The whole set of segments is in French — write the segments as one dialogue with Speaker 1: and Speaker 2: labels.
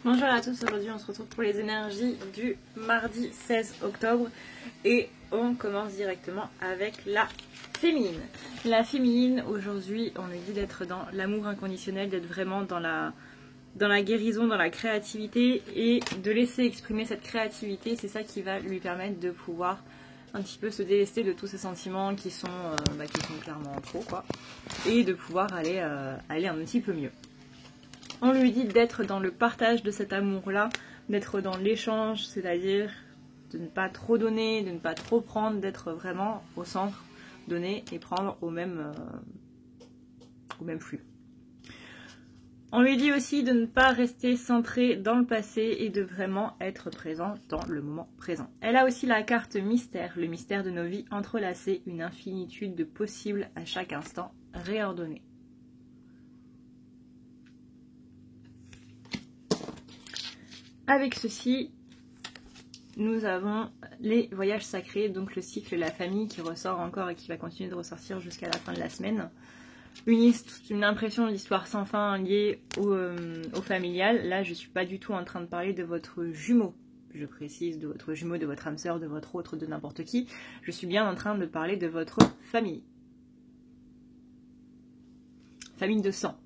Speaker 1: Bonjour à tous, aujourd'hui on se retrouve pour les énergies du mardi 16 octobre et on commence directement avec la féminine. La féminine, aujourd'hui on lui dit d'être dans l'amour inconditionnel, d'être vraiment dans la guérison, dans la créativité et de laisser exprimer cette créativité. C'est ça qui va lui permettre de pouvoir un petit peu se délester de tous ces sentiments qui sont clairement trop, quoi, et de pouvoir aller un petit peu mieux. On lui dit d'être dans le partage de cet amour-là, d'être dans l'échange, c'est-à-dire de ne pas trop donner, de ne pas trop prendre, d'être vraiment au centre, donner et prendre au même flux. On lui dit aussi de ne pas rester centré dans le passé et de vraiment être présent dans le moment présent. Elle a aussi la carte mystère, le mystère de nos vies entrelacées, une infinitude de possibles à chaque instant, réordonnés. Avec ceci, nous avons les voyages sacrés, donc le cycle, la famille qui ressort encore et qui va continuer de ressortir jusqu'à la fin de la semaine. Une impression d'histoire sans fin liée au familial. Là, je ne suis pas du tout en train de parler de votre jumeau. Je précise, de votre jumeau, de votre âme sœur, de votre autre, de n'importe qui. Je suis bien en train de parler de votre famille. Famille de sang.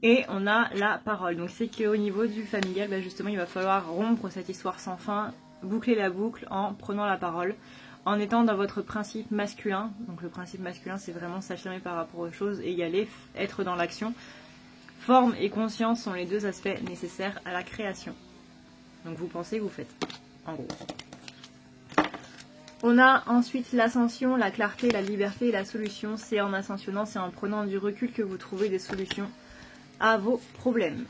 Speaker 1: Et on a la parole. Donc c'est qu'au niveau du familial, justement, il va falloir rompre cette histoire sans fin, boucler la boucle en prenant la parole, en étant dans votre principe masculin. Donc le principe masculin, c'est vraiment s'affirmer par rapport aux choses et y aller, être dans l'action. Forme et conscience sont les deux aspects nécessaires à la création. Donc vous pensez, vous faites, en gros. On a ensuite l'ascension, la clarté, la liberté et la solution. C'est en ascensionnant, c'est en prenant du recul que vous trouvez des solutions à vos problèmes.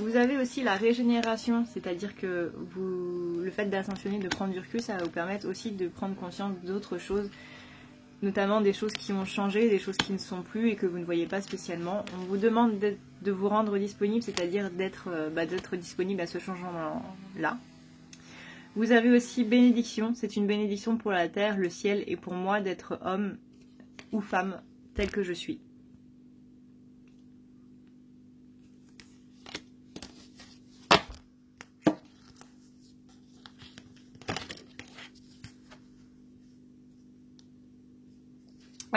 Speaker 1: Vous avez aussi la régénération, c'est-à-dire que le fait d'ascensionner, de prendre du recul, ça va vous permettre aussi de prendre conscience d'autres choses, notamment des choses qui ont changé, des choses qui ne sont plus et que vous ne voyez pas spécialement. On vous demande de vous rendre disponible, c'est-à-dire d'être disponible à ce changement-là. Vous avez aussi bénédiction, c'est une bénédiction pour la terre, le ciel et pour moi d'être homme ou femme tel que je suis.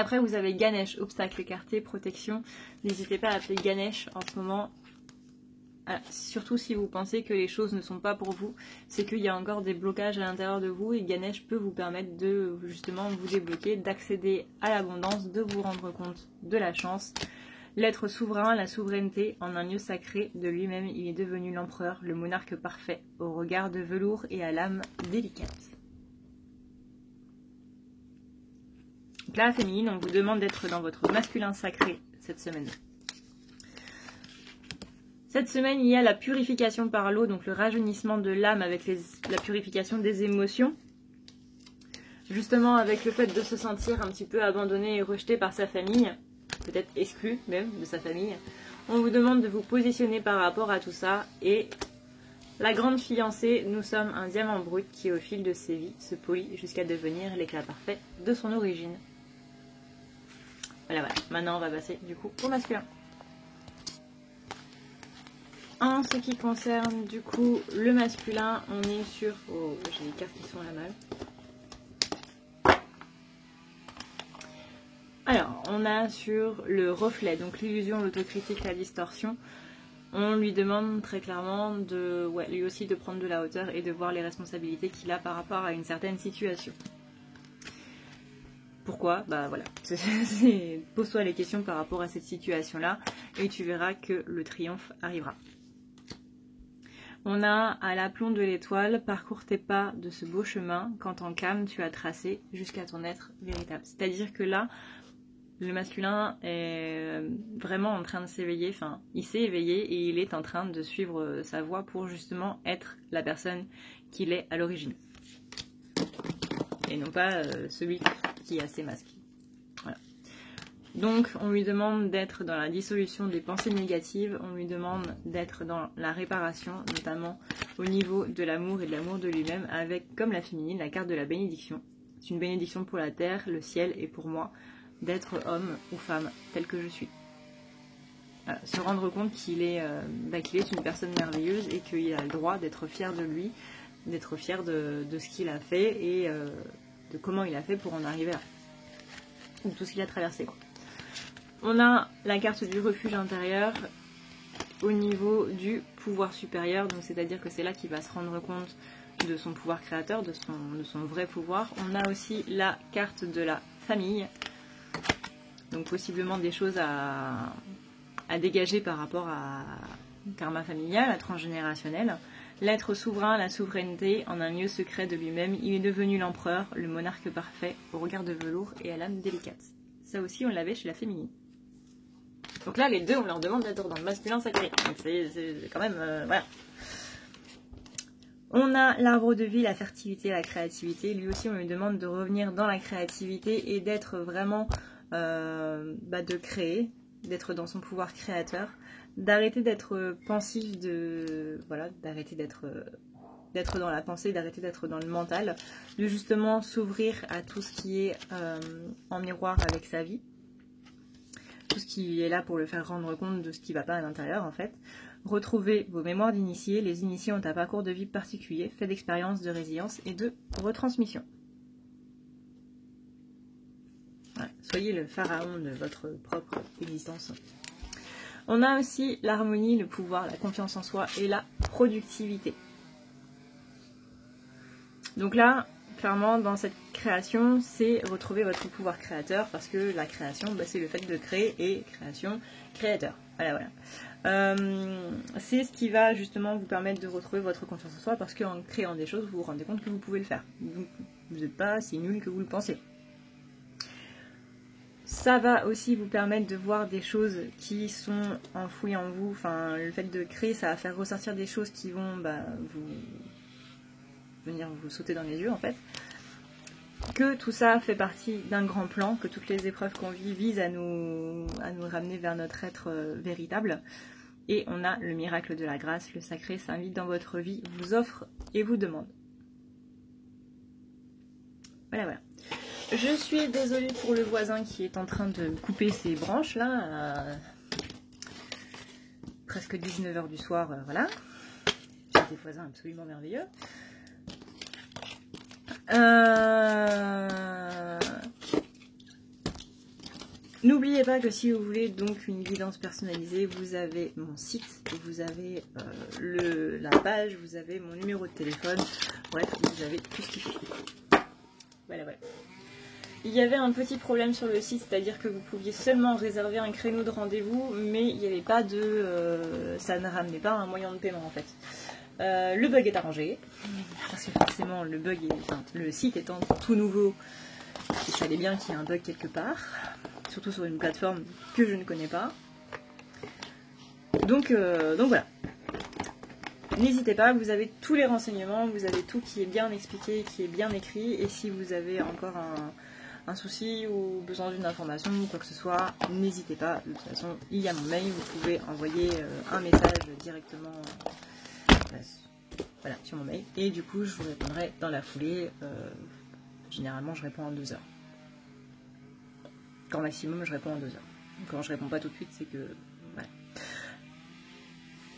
Speaker 1: Après, vous avez Ganesh, obstacle écarté, protection. N'hésitez pas à appeler Ganesh en ce moment. Surtout si vous pensez que les choses ne sont pas pour vous, c'est qu'il y a encore des blocages à l'intérieur de vous et Ganesh peut vous permettre de justement vous débloquer, d'accéder à l'abondance, de vous rendre compte de la chance. L'être souverain, la souveraineté en un lieu sacré de lui-même, il est devenu l'empereur, le monarque parfait, au regard de velours et à l'âme délicate. Donc là, féminine, on vous demande d'être dans votre masculin sacré cette semaine. Cette semaine, il y a la purification par l'eau, donc le rajeunissement de l'âme avec la purification des émotions. Justement, avec le fait de se sentir un petit peu abandonné et rejeté par sa famille, peut-être exclu même de sa famille, on vous demande de vous positionner par rapport à tout ça. Et la grande fiancée, nous sommes un diamant brut qui, au fil de ses vies, se polit jusqu'à devenir l'éclat parfait de son origine. Voilà. Maintenant, on va passer du coup au masculin. En ce qui concerne du coup le masculin, on est sur... Oh, j'ai des cartes qui sont à la malle. Alors, on a sur le reflet, donc l'illusion, l'autocritique, la distorsion. On lui demande très clairement lui aussi de prendre de la hauteur et de voir les responsabilités qu'il a par rapport à une certaine situation. Pourquoi? Voilà. Pose-toi les questions par rapport à cette situation-là et tu verras que le triomphe arrivera. On a à l'aplomb de l'étoile, parcours tes pas de ce beau chemin quand en calme tu as tracé jusqu'à ton être véritable. C'est-à-dire que là, le masculin est vraiment en train de s'éveiller, enfin, il s'est éveillé et il est en train de suivre sa voie pour justement être la personne qu'il est à l'origine. Et non pas celui qui a ses masques. Voilà. Donc, on lui demande d'être dans la dissolution des pensées négatives, on lui demande d'être dans la réparation, notamment au niveau de l'amour et de l'amour de lui-même, avec, comme la féminine, la carte de la bénédiction. C'est une bénédiction pour la terre, le ciel et pour moi, d'être homme ou femme tel que je suis. Voilà, se rendre compte qu'il est, qu'il est une personne merveilleuse et qu'il a le droit d'être fier de lui, d'être fier de ce qu'il a fait et de comment il a fait pour en arriver là. Ou tout ce qu'il a traversé, quoi. On a la carte du refuge intérieur au niveau du pouvoir supérieur, donc c'est-à-dire que c'est là qu'il va se rendre compte de son pouvoir créateur, de son vrai pouvoir. On a aussi la carte de la famille, donc possiblement des choses à dégager par rapport à karma familial, à transgénérationnel. L'être souverain, la souveraineté, en un lieu secret de lui-même, il est devenu l'empereur, le monarque parfait, au regard de velours et à l'âme délicate. Ça aussi, on l'avait chez la féminine. Donc là, les deux, on leur demande d'être dans le masculin sacré. Donc c'est quand même... voilà. On a l'arbre de vie, la fertilité, la créativité. Lui aussi, on lui demande de revenir dans la créativité et d'être vraiment... de créer, d'être dans son pouvoir créateur, d'arrêter d'être pensif, d'arrêter d'être dans la pensée, d'arrêter d'être dans le mental, de justement s'ouvrir à tout ce qui est en miroir avec sa vie, tout ce qui est là pour le faire rendre compte de ce qui ne va pas à l'intérieur en fait. Retrouvez vos mémoires d'initiés. Les initiés ont un parcours de vie particulier, fait d'expérience, de résilience et de retransmission. Ouais, soyez le pharaon de votre propre existence. On a aussi l'harmonie, le pouvoir, la confiance en soi et la productivité. Donc là, clairement, dans cette création, c'est retrouver votre pouvoir créateur parce que la création, c'est le fait de créer et création, créateur. Voilà. C'est ce qui va justement vous permettre de retrouver votre confiance en soi parce qu'en créant des choses, vous vous rendez compte que vous pouvez le faire. Donc, vous n'êtes pas si nul que vous le pensez. Ça va aussi vous permettre de voir des choses qui sont enfouies en vous. Enfin, le fait de créer, ça va faire ressortir des choses qui vont venir vous sauter dans les yeux en fait. Que tout ça fait partie d'un grand plan, que toutes les épreuves qu'on vit visent à nous ramener vers notre être véritable. Et on a le miracle de la grâce, le sacré s'invite dans votre vie, vous offre et vous demande. Voilà. Je suis désolée pour le voisin qui est en train de couper ses branches là, à presque 19h du soir, voilà. J'ai des voisins absolument merveilleux. N'oubliez pas que si vous voulez donc une guidance personnalisée, vous avez mon site, vous avez la page, vous avez mon numéro de téléphone, bref, vous avez tout ce qu'il faut. Voilà. Il y avait un petit problème sur le site, c'est-à-dire que vous pouviez seulement réserver un créneau de rendez-vous, mais il n'y avait pas ça ne ramenait pas un moyen de paiement en fait. Le bug est arrangé, parce que forcément le site étant tout nouveau, il fallait bien qu'il y ait un bug quelque part, surtout sur une plateforme que je ne connais pas. Donc voilà. N'hésitez pas, vous avez tous les renseignements, vous avez tout qui est bien expliqué, qui est bien écrit, et si vous avez encore un souci ou besoin d'une information ou quoi que ce soit, n'hésitez pas. De toute façon, il y a mon mail, vous pouvez envoyer un message directement sur mon mail. Et du coup, je vous répondrai dans la foulée. Généralement, je réponds en 2 heures. Quand maximum, je réponds en 2 heures. Quand je réponds pas tout de suite, c'est que... Voilà.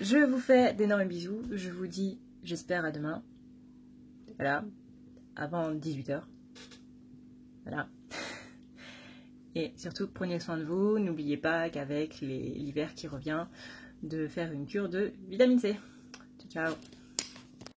Speaker 1: Je vous fais d'énormes bisous. Je vous dis, j'espère à demain. Voilà. Avant 18h. Voilà. Et surtout, prenez soin de vous. N'oubliez pas qu'avec l'hiver qui revient, de faire une cure de vitamine C. Ciao.